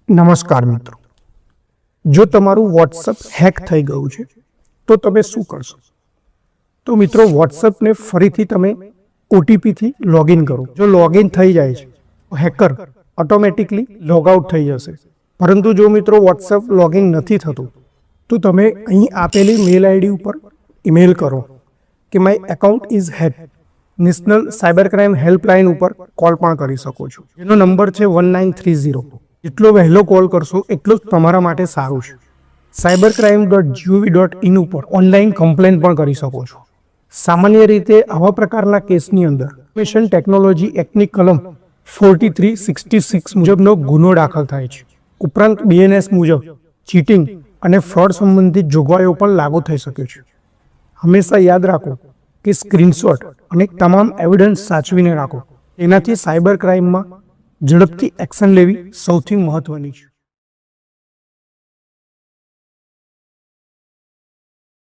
નમસ્કાર મિત્રો, જો તમારું વોટ્સઅપ હેક થઈ ગયું છે તો તમે શું કરશો? તો મિત્રો, વોટ્સઅપને ફરીથી તમે ઓટીપીથી લોગિન કરો. જો લોગિન થઈ જાય છે તો હેકર ઓટોમેટિકલી લોગઆઉટ થઈ જશે. પરંતુ જો મિત્રો વોટ્સઅપ લોગિન નથી થતું તો તમે અહીં આપેલી મેલ આઈડી ઉપર ઈમેલ કરો કે my account is hack. National cyber crime helpline ઉપર કોલ પણ કરી શકો છો, જેનો નંબર છે 1930. જેટલો વહેલો કોલ કરશો એટલું જ તમારા માટે સારું છે. cybercrime.gov.in ઉપર ઓનલાઈન કમ્પ્લેન પણ કરી શકો છો. સામાન્ય રીતે આવા પ્રકારના કેસની અંદર ઇન્ફોર્મેશન ટેકનોલોજી એક્ટની કલમ 4366 મુજબનો ગુનો દાખલ થાય છે. ઉપરાંત BNS મુજબ ચીટિંગ અને ફ્રોડ સંબંધિત જોગવાઈઓ પણ લાગુ થઈ શકે છે. હંમેશા યાદ રાખો કે સ્ક્રીનશોટ અને તમામ એવિડન્સ સાચવીને રાખો. તેનાથી સાયબર ક્રાઇમમાં ઝડપથી એક્શન લેવી સૌથી મહત્વની છે.